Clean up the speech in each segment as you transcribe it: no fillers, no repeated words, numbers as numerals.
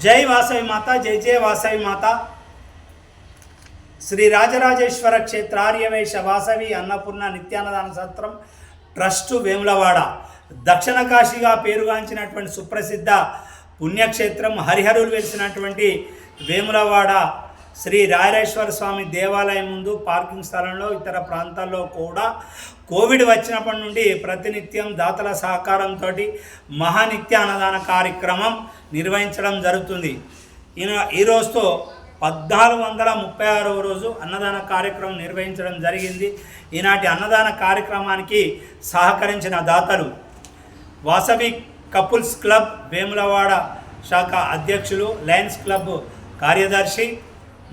జై వాసవి మాత, జై జయ వాసవి మాత. శ్రీ రాజరాజేశ్వర క్షేత్ర ఆర్యవైశ్య వాసవి అన్నపూర్ణ నిత్యాన్నదాన సత్రం ట్రస్టు వేములవాడ దక్షిణ కాశీగా పేరుగాంచినటువంటి సుప్రసిద్ధ పుణ్యక్షేత్రం హరిహరులు వెలిసినటువంటి వేములవాడ శ్రీ రాజరాజేశ్వర స్వామి దేవాలయం ముందు పార్కింగ్ స్థలంలో ఇతర ప్రాంతాల్లో కూడా కోవిడ్ వచ్చినప్పటి నుండి ప్రతినిత్యం దాతల సహకారంతో మహానిత్య అన్నదాన కార్యక్రమం నిర్వహించడం జరుగుతుంది. ఈ రోజుతో 1436వ రోజు అన్నదాన కార్యక్రమం నిర్వహించడం జరిగింది. ఈనాటి అన్నదాన కార్యక్రమానికి సహకరించిన దాతలు వాసవి కపుల్స్ క్లబ్ వేములవాడ శాఖ అధ్యక్షులు, లయన్స్ క్లబ్ కార్యదర్శి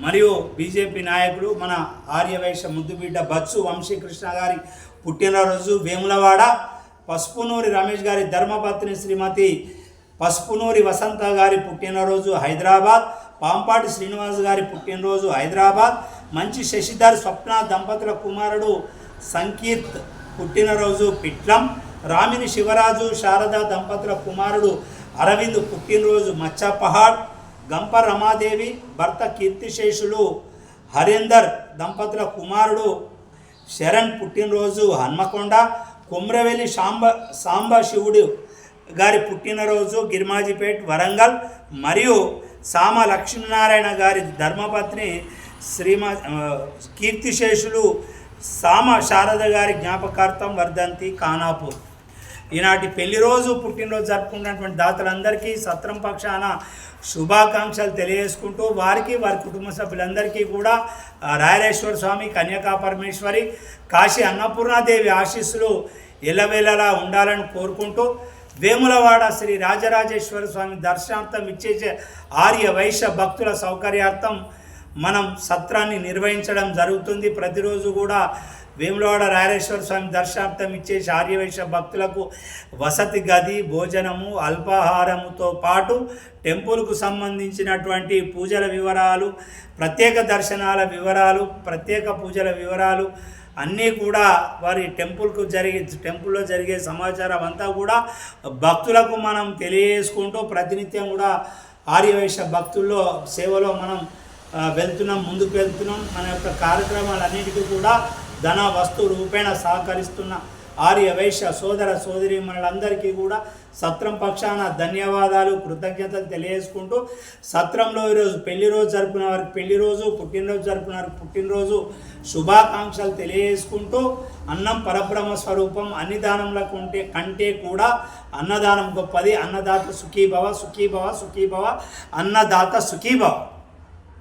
మరియు బీజేపీ నాయకుడు మన ఆర్యవైశ్య ముద్దుబిడ్డ బత్సు వంశీకృష్ణ గారి పుట్టినరోజు వేములవాడ. పసుపునూరి రమేష్ గారి ధర్మపత్ని శ్రీమతి పసుపునూరి వసంత గారి పుట్టినరోజు హైదరాబాద్. పాంపాటి శ్రీనివాస్ గారి పుట్టినరోజు హైదరాబాద్. మంచి శశిధర్ స్వప్న దంపతుల కుమారుడు సంకీర్త్ పుట్టినరోజు పిట్లం. రామిని శివరాజు శారద దంపతుల కుమారుడు అరవింద్ పుట్టినరోజు మచ్చపహాడ్. గంప రమాదేవి భర్త కీర్తిశేషులు హరీందర్ దంపతుల కుమారుడు శరణ్ పుట్టినరోజు హన్మకొండ. కుమ్రవెల్లి సాంబ శివుడు గారి పుట్టినరోజు గిర్మాజిపేట్ వరంగల్. మరియు సామ లక్ష్మీనారాయణ గారి ధర్మపత్ని కీర్తిశేషులు సామ శారద గారి జ్ఞాపకార్థం వర్ధంతి ఖానాపూర్. ఈనాటి పెళ్లి రోజు పుట్టినరోజు జరుపుకున్నటువంటి దాతలందరికీ సత్రం పక్షాన శుభాకాంక్షలు తెలియజేసుకుంటూ వారికి వారి కుటుంబ సభ్యులందరికీ కూడా రాజరాజేశ్వర స్వామి, కన్యకా పరమేశ్వరి, కాశీ అన్నపూర్ణాదేవి ఆశీస్సులు ఎల్లవేళలా ఉండాలని కోరుకుంటూ వేములవాడ శ్రీ రాజరాజేశ్వర స్వామి దర్శనార్థం ఇచ్చేసే ఆర్య వైశ్య భక్తుల సౌకర్యార్థం మనం సత్రాన్ని నిర్వహించడం జరుగుతుంది. ప్రతిరోజు కూడా వేములవాడ రాజరాజేశ్వర స్వామి దర్శనార్థం ఇచ్చేసి ఆర్యవైశ్య భక్తులకు వసతి గది, భోజనము, అల్పాహారముతో పాటు టెంపుల్కు సంబంధించినటువంటి పూజల వివరాలు, ప్రత్యేక దర్శనాల వివరాలు, ప్రత్యేక పూజల వివరాలు అన్నీ కూడా వారి టెంపుల్లో జరిగే సమాచారం అంతా కూడా భక్తులకు మనం తెలియజేసుకుంటూ ప్రతినిత్యం కూడా ఆర్యవైశ్య భక్తుల్లో సేవలో మనం ముందుకు వెళ్తున్నాం. మన యొక్క కార్యక్రమాలన్నిటికీ కూడా ధన వస్తు రూపేణ సహకరిస్తున్న ఆర్యవైశ్య సోదర సోదరీమణులందరికీ కూడా సత్రం పక్షాన ధన్యవాదాలు, కృతజ్ఞతలు తెలియజేసుకుంటూ సత్రంలో ఈరోజు పెళ్లి రోజు జరుపుకున్న వారికి పెళ్లి రోజు, పుట్టినరోజు జరుపుకున్న వారికి పుట్టినరోజు శుభాకాంక్షలు తెలియజేసుకుంటూ అన్నం పరబ్రహ్మ స్వరూపం, అన్ని దానంల కంటే కూడా అన్నదానం గొప్పది. అన్నదాత సుఖీభవ, సుఖీభవ, సుఖీభవ, అన్నదాత సుఖీభవ.